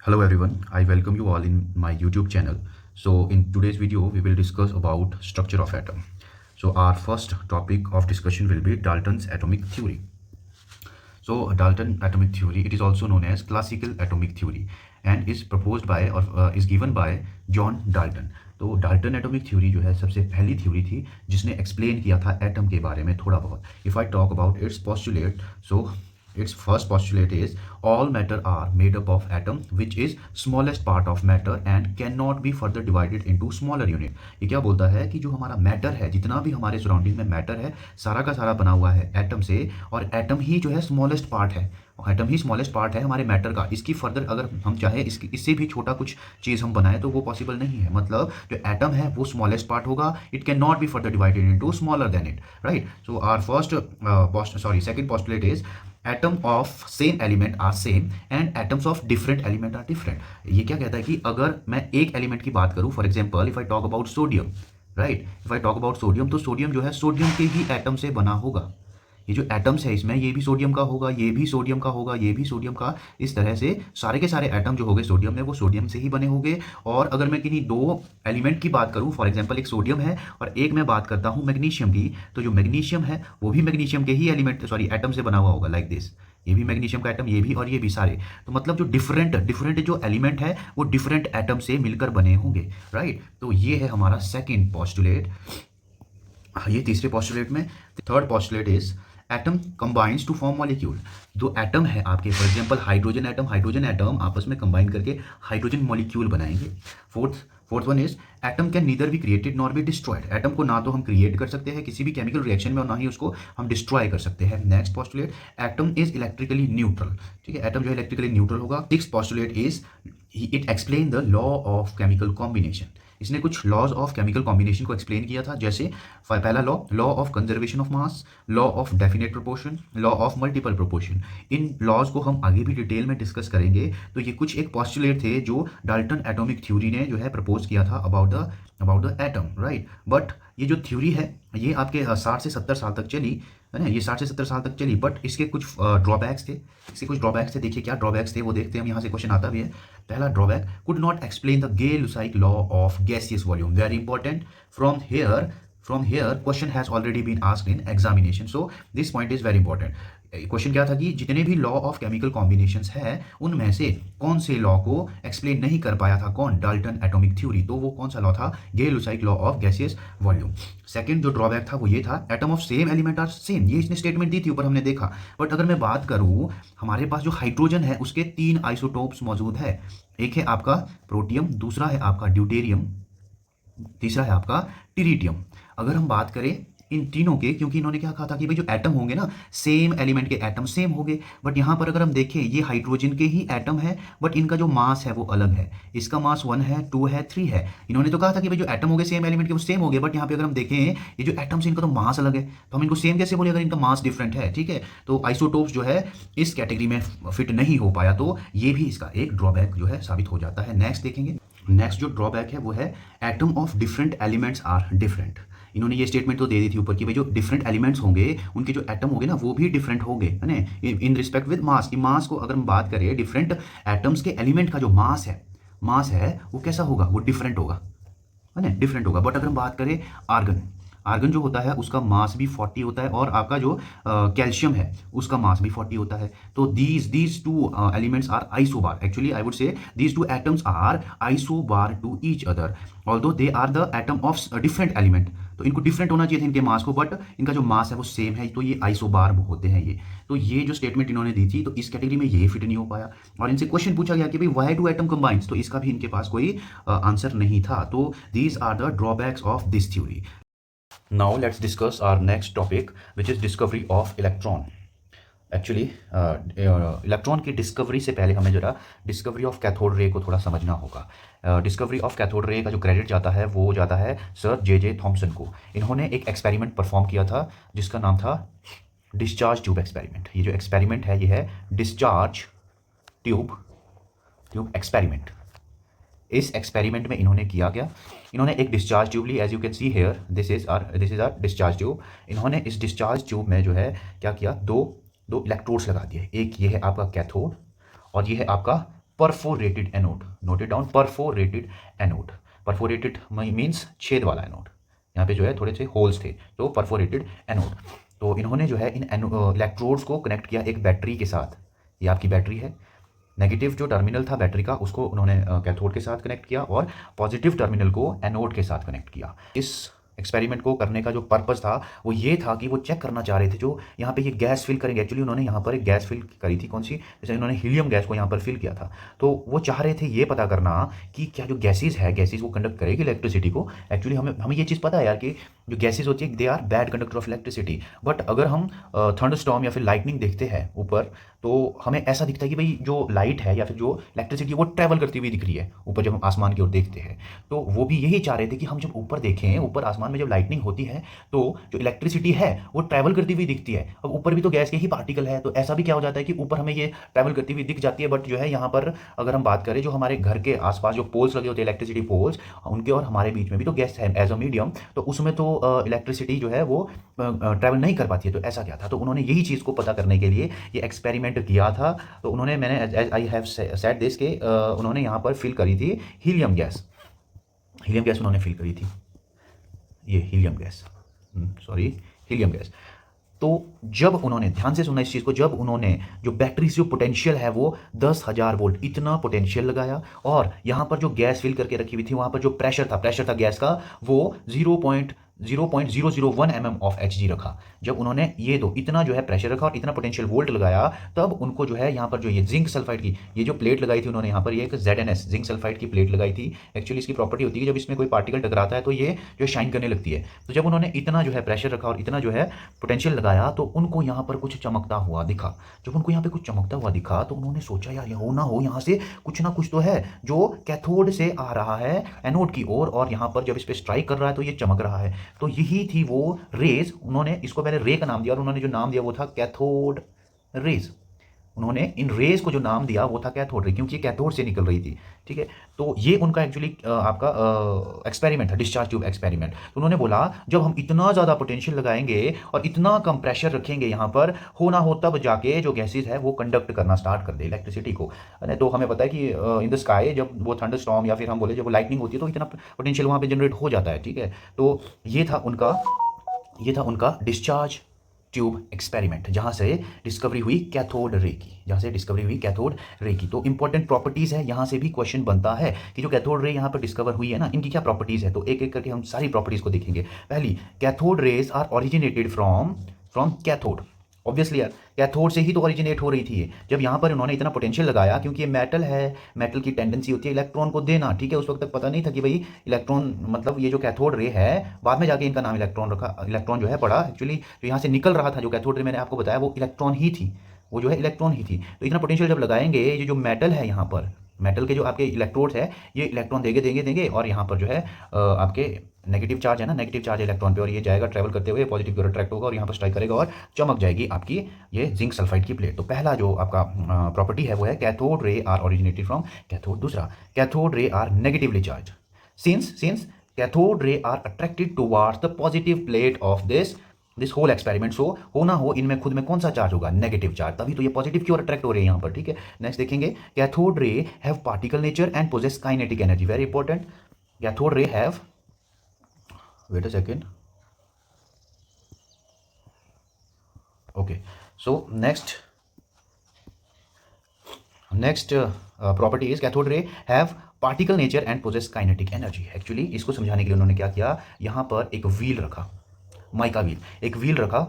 Hello everyone, I welcome you all in my YouTube channel. So in today's video, we will discuss about structure of atom. So our first topic of discussion will be Dalton's atomic theory. So Dalton atomic theory, it is also known as classical atomic theory and is proposed by or is given by John Dalton. तो Dalton atomic theory जो है सबसे पहली theory थी जिसने explain किया था atom के बारे में थोड़ा बहुत. If I talk about it's postulate, so its first postulate is all matter are made up of atom which is smallest part of matter and cannot be further divided into smaller unit. ये क्या बोलता है कि जो हमारा matter है, जितना भी हमारे सराउंडिंग में मैटर है, सारा का सारा बना हुआ है एटम से, और एटम ही जो है स्मॉलेस्ट पार्ट है. एटम ही स्मॉलेस्ट पार्ट है हमारे मैटर का. इसकी फर्दर अगर हम चाहे इससे भी छोटा कुछ चीज़ हम बनाए तो वो पॉसिबल नहीं है. मतलब जो एटम है वो स्मॉलेस्ट पार्ट होगा. It can not be further divided into smaller than it, right. So our second postulate is atom of same element are same and atoms of different element are different. ये क्या कहता है कि अगर मैं एक element की बात करूं, for example if I talk about sodium, right, if I talk about sodium, तो सोडियम जो है सोडियम के ही एटम से बना होगा. ये जो एटम्स है इसमें, ये भी सोडियम का होगा, ये भी सोडियम का होगा, ये भी सोडियम का. इस तरह से सारे के सारे एटम जो होंगे सोडियम में वो सोडियम से ही बने होंगे. और अगर मैं किन्हीं दो एलिमेंट की बात करूं, फॉर एग्जांपल एक सोडियम है और एक मैं बात करता हूं मैग्नीशियम की, तो जो मैग्नीशियम है वो भी मैग्नीशियम के ही एटम से बना हुआ होगा, लाइक दिस. ये भी मैग्नीशियम का एटम, ये भी, और ये भी सारे. तो मतलब जो डिफरेंट जो एलिमेंट है वो डिफरेंट एटम से मिलकर बने होंगे, राइट. तो ये है हमारा सेकेंड पॉस्टुलेट. ये तीसरे पॉस्टुलेट में. Third postulate is atom combines to form molecule. दो एटम है आपके, फॉर एग्जांपल हाइड्रोजन एटम आपस में कंबाइन करके हाइड्रोजन मॉलिक्यूल बनाएंगे. Fourth one is atom can neither be created nor be destroyed. Atom को ना तो हम क्रिएट कर सकते हैं किसी भी केमिकल रिएक्शन में और ना ही उसको हम डिस्ट्रॉय कर सकते हैं. Next postulate, atom is electrically neutral. ठीक है, एटम जो है इलेक्ट्रिकली न्यूट्रल होगा. Sixth postulate is it explain the law of chemical combination. इसने कुछ लॉज ऑफ केमिकल कॉम्बिनेशन को एक्सप्लेन किया था, जैसे पहला law of conservation of mass, law of definite proportion, law of multiple proportion. इन लॉज को हम आगे भी डिटेल में डिस्कस करेंगे. तो ये कुछ एक पॉस्टुलेट थे जो डाल्टन एटॉमिक थ्योरी ने जो है प्रपोज किया था about the atom, right. But ये जो थ्योरी है ये आपके 60 से 70 साल तक चली, है ना. ये 60 से 70 साल तक चली, बट इसके कुछ ड्रॉबैक्स थे. देखिए क्या ड्रॉबैक्स थे वो देखते हैं हम. यहाँ से क्वेश्चन आता भी है. पहला drawback, could not explain the Gay Lussac law of gaseous volume. Very important. From here question has already been asked in examination, so this point is very important. Question क्या था कि जितने भी लॉ ऑफ केमिकल कॉम्बिनेशंस है उनमें से कौन से लॉ को एक्सप्लेन नहीं कर पाया था, कौन, डाल्टन एटॉमिक थ्योरी. तो वो कौन सा लॉ था, Gay Lussac law of gaseous volume. Second जो ड्रॉबैक था वो ये था, atom of same element are same. ये इसने स्टेटमेंट दी थी, ऊपर हमने देखा. बट अगर मैं बात करूं, हमारे पास जो हाइड्रोजन है उसके 3 आइसोटोप्स मौजूद है. एक है आपका प्रोटियम, दूसरा है आपका ड्यूटेरियम, तीसरा है आपका टिरिटियम. अगर हम बात करें इन तीनों के, क्योंकि इन्होंने क्या कहा था कि भाई जो एटम होंगे ना, सेम एलिमेंट के एटम सेम होंगे. बट यहाँ पर अगर हम देखें ये हाइड्रोजन के ही एटम है, बट इनका जो मास है वो अलग है. इसका मास 1 है, 2 है, 3 है. इन्होंने तो कहा था कि भाई जो एटम हो गए सेम एलिमेंट के वो सेम हो गए, बट यहाँ पे अगर हम देखें ये जो एटम्स इनका तो मास अलग है, तो हम इनको सेम कैसे बोले अगर इनका मास डिफरेंट है. ठीक है, तो आइसोटोप्स जो है इस कैटेगरी में फिट नहीं हो पाया, तो ये भी इसका एक ड्रॉबैक जो है साबित हो जाता है. नेक्स्ट देखेंगे. नेक्स्ट जो ड्रॉबैक है वो है atom of different elements are different. इन्होंने ये स्टेटमेंट तो दे दी थी ऊपर कि भाई जो डिफरेंट एलिमेंट्स होंगे उनके जो एटम होंगे ना वो भी डिफरेंट होंगे, है ना, इन रिस्पेक्ट विद मास. की मास को अगर हम बात करें, डिफरेंट एटम्स के एलिमेंट का जो मास है वो कैसा होगा, वो डिफरेंट होगा, है ना, डिफरेंट होगा. बट अगर हम बात करें आर्गन जो होता है उसका मास भी 40 होता है, और आपका जो कैल्शियम है उसका मास भी 40 होता है. तो these two elements are isobar. Actually I would say these two atoms are isobar to each other, although they are the atom of different element. तो इनको डिफरेंट होना चाहिए था इनके मास को, बट इनका जो मास है वो सेम है, तो ये आइसोबार होते हैं ये. तो ये जो स्टेटमेंट इन्होंने दी थी, तो इस कैटेगरी में ये फिट नहीं हो पाया. और इनसे क्वेश्चन पूछा गया कि भाई व्हाई डू एटम कंबाइंस, तो इसका भी इनके पास कोई आंसर नहीं था. तो these are the drawbacks of this theory. Now let's discuss our next topic, which is discovery of electron. Actually electron की डिस्कवरी से पहले हमें जरा डिस्कवरी ऑफ कैथोड रे को थोड़ा समझना होगा. डिस्कवरी ऑफ कैथोड रे का जो क्रेडिट जाता है वो जाता है सर जे थॉमसन को. इन्होंने एक एक्सपेरिमेंट परफॉर्म किया था जिसका नाम था डिस्चार्ज ट्यूब एक्सपेरिमेंट. ये जो एक्सपेरिमेंट है ये है डिस्चार्ज ट्यूब एक्सपेरिमेंट. इस एक्सपेरिमेंट में इन्होंने किया गया, इन्होंने एक डिस्चार्ज ट्यूब ली. As you can see here this is our discharge tube. इन्होंने इस डिस्चार्ज ट्यूब में जो है क्या किया, दो इलेक्ट्रोड्स लगा दिए. एक ये है आपका कैथोड और ये है आपका perforated anode, note it down, perforated anode. Perforated means छेद वाला एनोड, यहाँ पे जो है थोड़े से होल्स थे, तो परफोरेटेड एनोड। तो इन्होंने जो है इन इलेक्ट्रोड्स को कनेक्ट किया एक बैटरी के साथ। ये आपकी बैटरी है, नेगेटिव जो टर्मिनल था बैटरी का उसको उन्होंने कैथोड के साथ कनेक्ट किया और पॉजिटिव टर्मिनल को एनोड के साथ कनेक्ट किया। इस एक्सपेरिमेंट को करने का जो पर्पस था वो ये था कि वो चेक करना चाह रहे थे जो यहाँ पे ये गैस फिल करेंगे। एक्चुअली उन्होंने यहाँ पर एक गैस फिल करी थी, कौन सी, जैसे उन्होंने हीलियम गैस को यहाँ पर फिल किया था। तो वो चाह रहे थे ये पता करना कि क्या जो गैसेज है, गैसेज वो कंडक्ट करेगी इलेक्ट्रिसिटी को। एक्चुअली हमें ये चीज़ पता है यार कि जो गैसेज होती है they are bad conductor of electricity. But अगर हम थंडरस्टॉर्म या फिर लाइटनिंग देखते हैं ऊपर, तो हमें ऐसा दिखता है कि भाई जो लाइट है या फिर जो इलेक्ट्रिसिटी वो ट्रैवल करती हुई दिख रही है ऊपर जब हम आसमान की ओर देखते हैं। तो वो भी यही चाह रहे थे कि हम जब ऊपर देखें, ऊपर आसमान में जब लाइटनिंग होती है तो जो इलेक्ट्रिसिटी है वो ट्रैवल करती हुई दिखती है। अब ऊपर भी तो गैस के ही पार्टिकल है, तो ऐसा भी क्या हो जाता है कि ऊपर हमें ये ट्रैवल करती हुई दिख जाती है। बट जो है यहाँ पर अगर हम बात करें जो हमारे घर के आसपास जो पोल्स लगे होते हैं, इलेक्ट्रिसिटी पोल्स, उनके और हमारे बीच में भी तो गैस है एज अ मीडियम, तो उसमें तो इलेक्ट्रिसिटी जो है वो ट्रैवल नहीं कर पाती है। तो ऐसा क्या था, तो उन्होंने यही चीज़ को पता करने के लिए ये एक्सपेरिमेंट किया था। तो उन्होंने, मैंने आई हैव सेड दिस के उन्होंने यहाँ पर फिल करी थी हीलियम गैस। हीलियम गैस उन्होंने फिल करी थी, ये helium gas, sorry helium gas. तो जब उन्होंने, ध्यान से सुनना इस चीज़ को, जब उन्होंने जो बैटरी से जो पोटेंशियल है वो 10,000 वोल्ट इतना पोटेंशियल लगाया और यहाँ पर जो गैस फिल करके रखी हुई थी वहाँ पर जो प्रेशर था गैस का वो 0.0001 mm ऑफ Hg रखा। जब उन्होंने ये दो इतना जो है प्रेशर रखा और इतना पोटेंशियल वोल्ट लगाया, तब उनको जो है यहाँ पर जो ये जिंक सल्फाइड की ये जो प्लेट लगाई थी उन्होंने, यहाँ पर ये एक ZnS जिंक सल्फाइड की प्लेट लगाई थी। एक्चुअली इसकी प्रॉपर्टी होती है जब इसमें कोई पार्टिकल टकराता है तो ये जो शाइन करने लगती है। तो जब उन्होंने इतना जो है प्रेशर रखा और इतना जो है पोटेंशियल लगाया तो उनको यहाँ पर कुछ चमकता हुआ दिखा। जब उनको यहाँ पे कुछ चमकता हुआ दिखा तो उन्होंने सोचा यार ये हो ना हो यहाँ से कुछ ना कुछ तो है जो कैथोड से आ रहा है एनोड की ओर, और यहाँ पर जब इस पर स्ट्राइक कर रहा है तो ये चमक रहा है। तो यही थी वो रेज। उन्होंने इसको पहले रे का नाम दिया और उन्होंने जो नाम दिया वो था कैथोड रेज। उन्होंने इन रेज को जो नाम दिया वो था कैथोड रे, क्योंकि ये कैथोड से निकल रही थी। ठीक है, तो ये उनका एक्चुअली आपका एक्सपेरिमेंट था, डिस्चार्ज ट्यूब एक्सपेरिमेंट। तो उन्होंने बोला जब हम इतना ज़्यादा पोटेंशियल लगाएंगे और इतना कम प्रेशर रखेंगे यहाँ पर, हो ना हो तब जाके जो गैसेज है वो कंडक्ट करना स्टार्ट कर दे इलेक्ट्रिसिटी को। तो हमें पता है कि इन द स्काई जब वो थंडर स्टॉर्म या फिर हम बोले जब वो लाइटनिंग होती है तो इतना पोटेंशियल वहाँ पर जनरेट हो जाता है। ठीक है, तो ये था उनका डिस्चार्ज ट्यूब एक्सपेरिमेंट, जहाँ से डिस्कवरी हुई कैथोड रे की, तो इंपॉर्टेंट प्रॉपर्टीज़ है, यहाँ से भी क्वेश्चन बनता है कि जो कैथोड रे यहाँ पर डिस्कवर हुई है ना, इनकी क्या प्रॉपर्टीज़ है। तो एक एक करके हम सारी प्रॉपर्टीज़ को देखेंगे। पहली, cathode rays are originated from cathode. Obviously यार कैथोड से ही तो ओरिजिनेट हो रही थी ये। जब यहाँ पर उन्होंने इतना पोटेंशियल लगाया, क्योंकि ये मेटल है, मेटल की टेंडेंसी होती है इलेक्ट्रॉन को देना। ठीक है, उस वक्त तक पता नहीं था कि भाई इलेक्ट्रॉन मतलब ये जो कैथोड रे है, बाद में जाके इनका नाम इलेक्ट्रॉन रखा, इलेक्ट्रॉन जो है पड़ा। एक्चुअली जो यहाँ से निकल रहा था जो कैथोड रे मैंने आपको बताया वो इलेक्ट्रॉन ही थी, वो जो है इलेक्ट्रॉन ही थी। तो इतना पोटेंशियल जब लगाएंगे, ये जो मेटल है यहाँ पर, मेटल के जो आपके इलेक्ट्रोड्स है ये इलेक्ट्रॉन देंगे और यहाँ पर जो है आपके नेगेटिव चार्ज है ना, नेगेटिव चार्ज इलेक्ट्रॉन पे, और ये जाएगा ट्रैवल करते हुए पॉजिटिव की ओर अट्रैक्ट होगा और यहाँ पर स्ट्राइक करेगा और चमक जाएगी आपकी ये जिंक सल्फाइड की प्लेट। तो पहला जो आपका प्रॉपर्टी है वो है cathode ray are originated from cathode. दूसरा, cathode ray are negatively charge since cathode ray are attracted towards the positive plate of this whole experiment. So हो ना हो इनमें खुद में कौन सा चार्ज होगा, नेगेटिव चार्ज, तभी तो ये पॉजिटिव की ओर अट्रैक्ट हो रहे हैं यहाँ पर। ठीक है, नेक्स्ट देखेंगे, cathode ray have particle nature and possess kinetic energy. Very important, cathode ray have, wait a second, okay, so next property is cathode ray have particle nature and possess kinetic energy. Actually इसको समझाने के लिए उन्होंने क्या किया, यहाँ पर एक व्हील रखा, माइका व्हील, एक व्हील रखा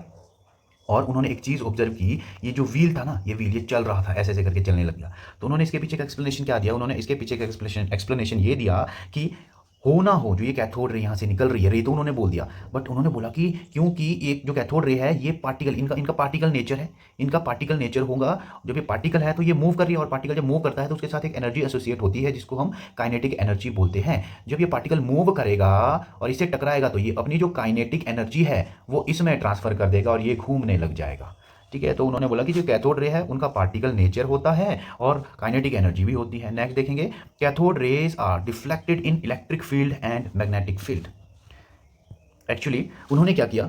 और उन्होंने एक चीज़ ऑब्जर्व की, ये जो व्हील था ना, ये व्हील ये चल रहा था, ऐसे ऐसे करके चलने लग गया। तो उन्होंने इसके पीछे का एक्सप्लेनेशन क्या दिया, उन्होंने इसके पीछे का एक्सप्लेनेशन ये दिया कि हो ना हो जो ये कैथोड रे यहाँ से निकल रही है, रे तो उन्होंने बोल दिया, बट उन्होंने बोला कि क्योंकि एक जो कैथोड रे है ये पार्टिकल, इनका पार्टिकल नेचर है, इनका पार्टिकल नेचर होगा, जब ये पार्टिकल है तो ये मूव कर रही है और पार्टिकल जब मूव करता है तो उसके साथ एक एनर्जी एसोसिएट होती है जिसको हम काइनेटिक एनर्जी बोलते हैं। जब ये पार्टिकल मूव करेगा और इससे टकराएगा तो ये अपनी जो काइनेटिक एनर्जी है वो इसमें ट्रांसफर कर देगा और ये घूमने लग जाएगा। ठीक है, तो उन्होंने बोला कि जो कैथोड रे है उनका पार्टिकल नेचर होता है और काइनेटिक एनर्जी भी होती है। नेक्स्ट देखेंगे, cathode rays are deflected in electric field and magnetic field. Actually उन्होंने क्या किया,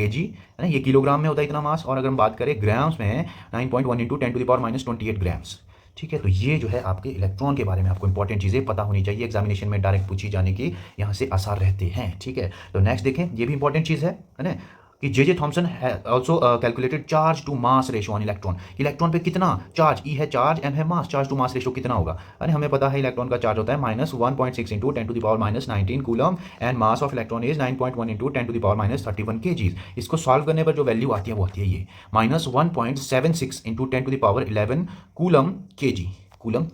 kg है ना, ये किलोग्राम में होता है इतना मास, और अगर हम बात करें ग्राम्स में 9.1 इंटू 10⁻⁻28 ग्राम्स। ठीक है, तो ये जो है आपके इलेक्ट्रॉन के बारे में आपको इंपॉर्टेंट चीज़ें पता होनी चाहिए, एग्जामिनेशन में डायरेक्ट पूछी जाने की यहाँ से आसार रहते हैं। ठीक है, तो नेक्स्ट देखें, ये भी इंपॉर्टेंट चीज़ है ना, कि J Thomson also calculated charge to mass ratio on electron. Electron पे कितना चार्ज, ई है चार्ज, एम है mass, charge to mass ratio कितना होगा। अरे हमें पता है इलेक्ट्रॉन का चार्ज होता है -1.6 into 10⁻⁻19 coulomb, and mass of electron is 9.1 into 10⁻31 kg। इसको सॉल्व करने पर जो वैल्यू आती है वो आती है ये -1.76 इंटू 10⁻11 कूलम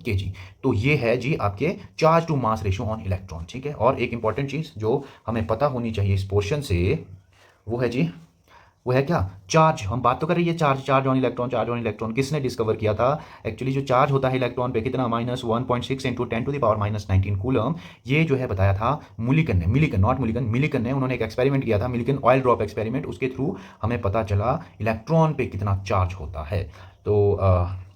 kg। तो ये है जी आपके charge to mass ratio on electron. ठीक है, और एक इंपॉर्टेंट चीज़ जो हमें पता होनी चाहिए इस पोर्शन से, वो है जी, वो है क्या, चार्ज। हम बात तो कर रही है चार्ज ऑन इलेक्ट्रॉन किसने डिस्कवर किया था। एक्चुअली जो चार्ज होता है इलेक्ट्रॉन पे कितना, -1.6 इंटू 10⁻⁻19 कूलम, ये जो है बताया था मिलिकन ने। उन्होंने एक एक्सपेरिमेंट किया था, मिलिकन ऑयल ड्रॉप एक्सपेरिमेंट, उसके थ्रू हमें पता चला इलेक्ट्रॉन पे कितना चार्ज होता है। तो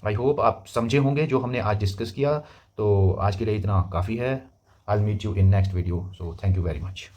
आई होप आप समझे होंगे जो हमने आज डिस्कस किया। तो आज के लिए इतना काफ़ी है। I will meet you in next video, so thank you very much.